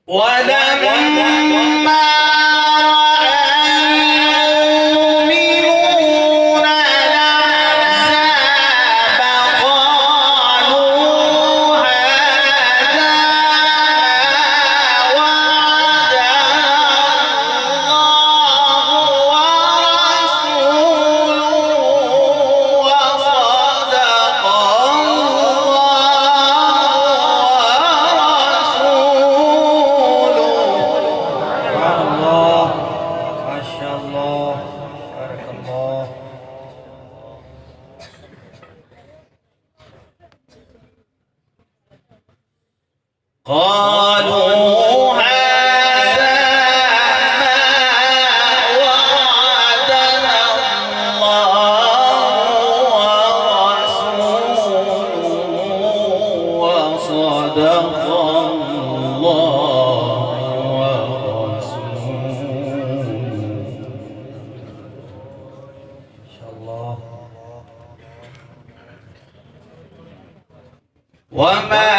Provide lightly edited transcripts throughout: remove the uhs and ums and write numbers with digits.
ولما قالوا هذا ما وعدنا الله ورسوله وصدق الله ورسوله. إن شاء الله. وما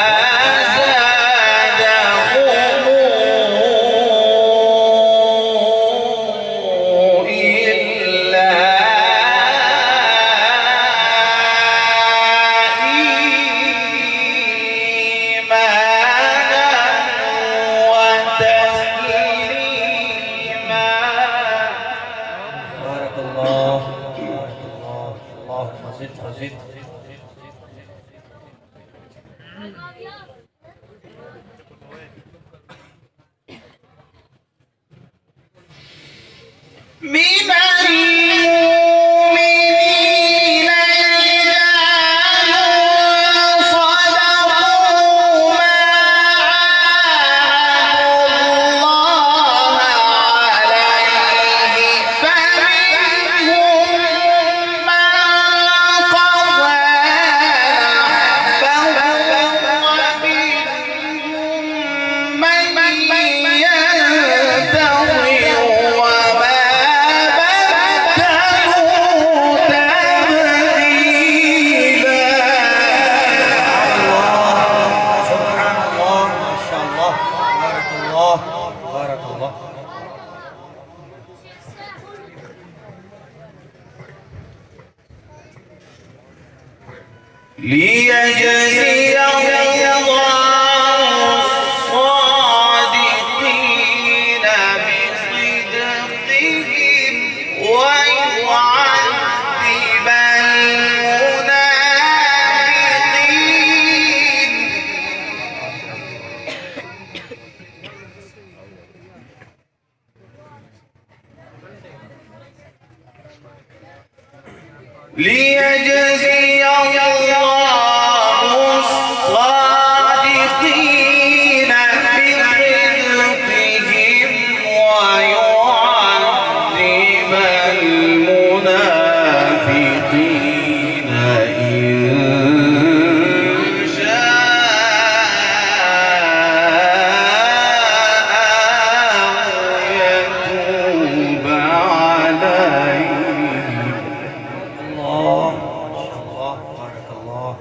من المؤمنين رجال صدقوا ما عاهدوا الله عليه فمنهم من قضى نحبه ومنهم من ينتظر وما ليجزي الله الصادقين بصدقهم ويعذب المنافقين. ليجزي الله الصادقين بصدقهم ويعذب المنافقين إن شاء يتوب عليهم. الله ما شاء الله بارك الله.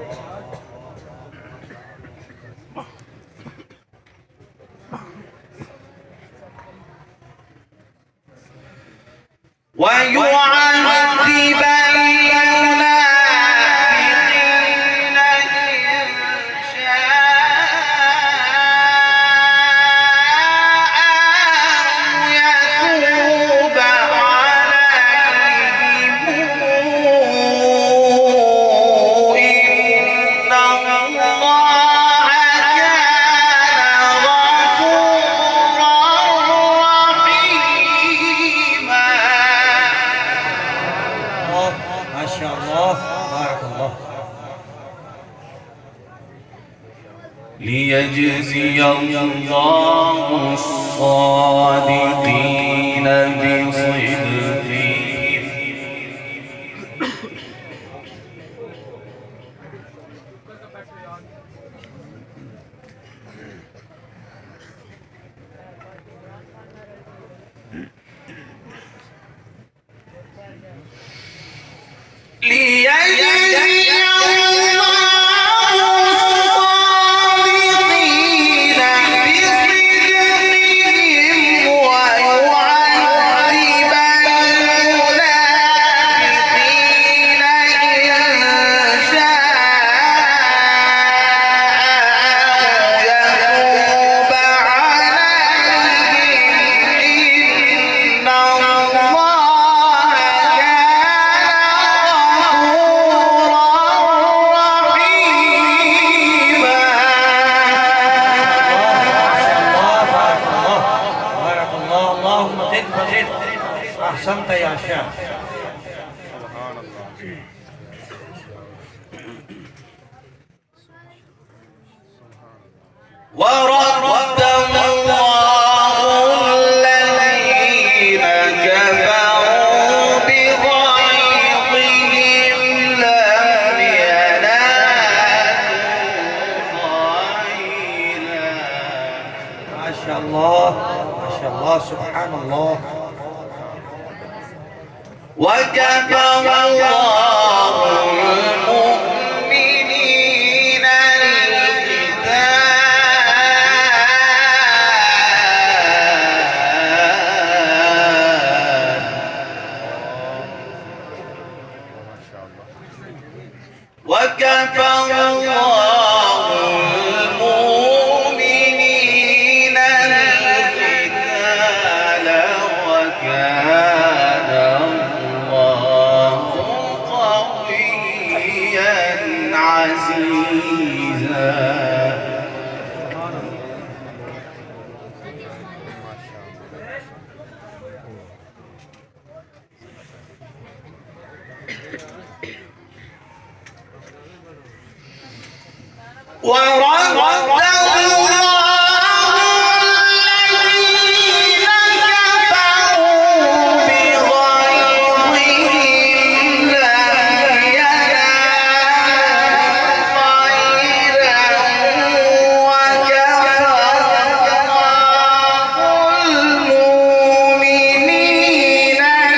ويعذب المنافقين إن شاء يتوب عليهم إن الله كان غفورا رحيما. ما شاء الله بارك الله. ليجزي الله الصادقين بصدقهم أحسنت يا شيخ. سبحان الله. ورد الله الذين كفروا بغيظهم لم ينالوا خيرا. ما شاء الله ما شاء الله سبحان الله. وكفى الله المؤمنين القتال وكفى الله المؤمنين القتال وكان الله قويا عزيزا. ورد الله الذين كفروا بغيظهم لم ينالوا خيرا وكفى الله المؤمنين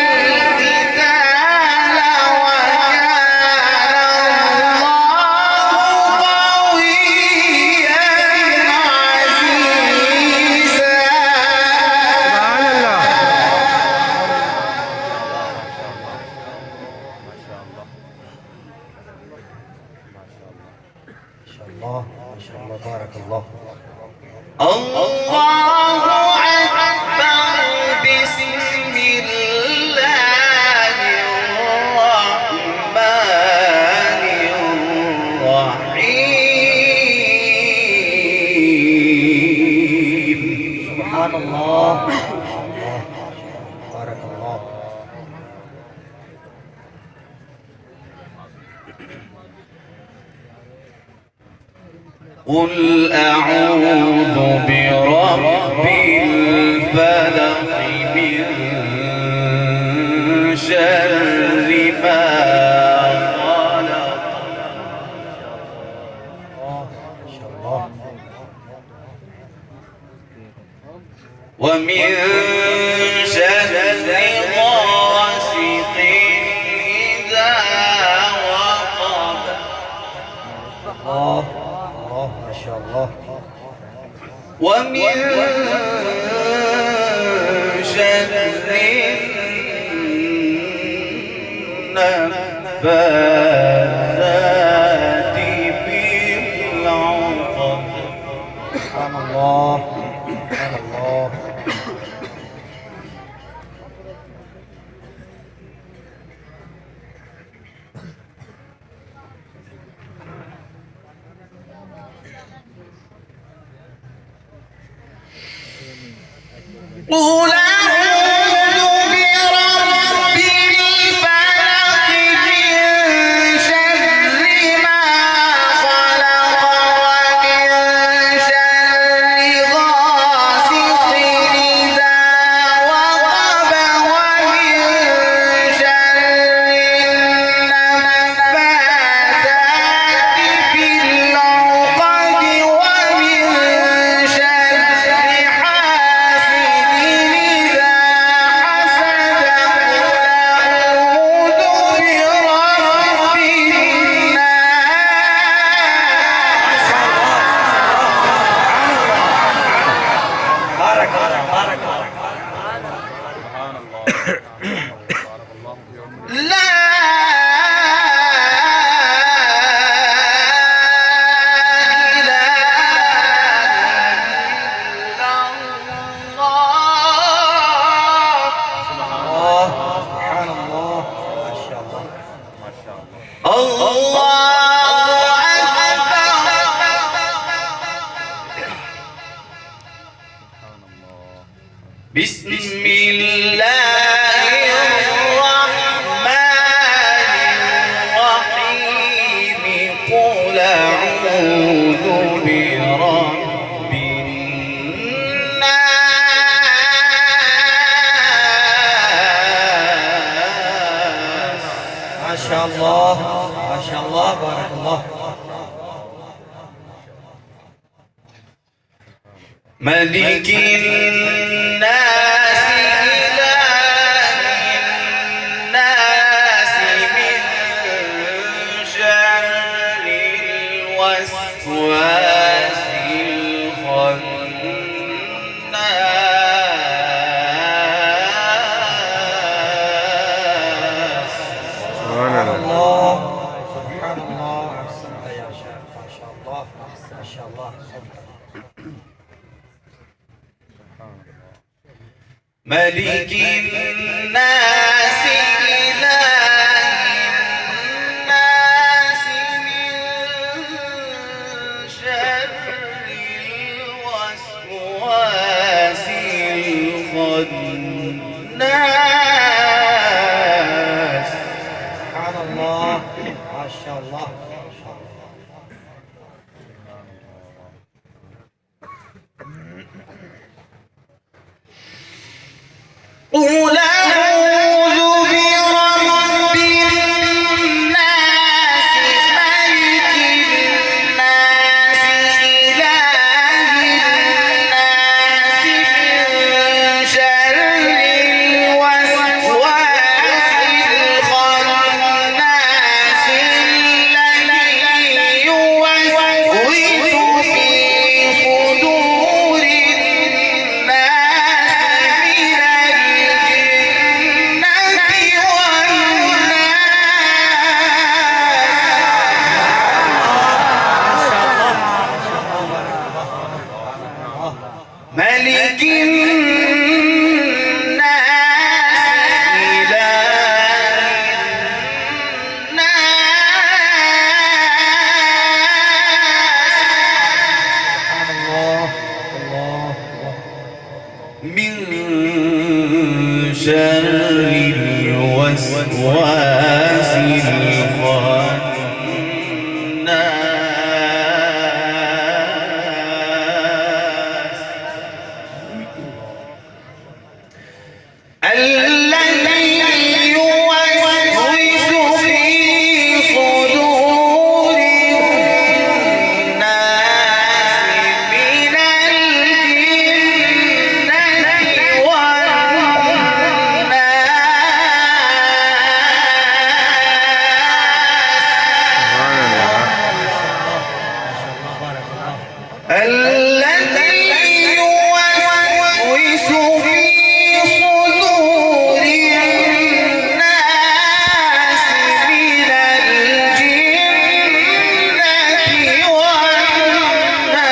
القتال ما شاء الله بارك الله. الله أكبر. بسم الله الرحمن الرحيم. سبحان الله بارك الله. قل أعوذ برب الفلق من شر ما خلق ما شاء الله. ومن شر غاسق إذا وقب الله الله ما شاء الله. ومن شر النفاثات في العقد. سبحان الله سبحان الله. قل أعوذ برب الفلق من شر ما خلق ومن شر غاسق إذا وقب ومن شر النفاثات في العقد ومن شر حاسد لا سبحان الله ما شاء الله ما شاء الله. الله أكبر. سبحان الله. بسم الله الرحمن الرحيم قل أعوذ برب الناس ما شاء الله ما شاء الله بارك الله. ملك الناس إله الناس من شر الوسواس الخناس. سبحان الله. الله سبحان الله أحسنت يا شيخ ما شاء الله ما شاء الله. ملك الناس إله الناس من شر الوسواس الخناس. سبحان الله ما شاء الله ما شاء الله. قل أعوذ برب الناس ملك الناس إله الناس من شر الوسواس الخناس الذي يوسوس في صدور الناس من ملك الناس إله الناس الله الله من شر الوسواس الخناس الذي يوسوس في صدور الناس من الجنة والناس. الذي يوسوس في صدور الناس من الجنة والناس.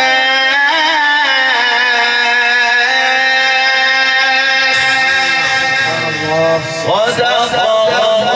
الله صدق الله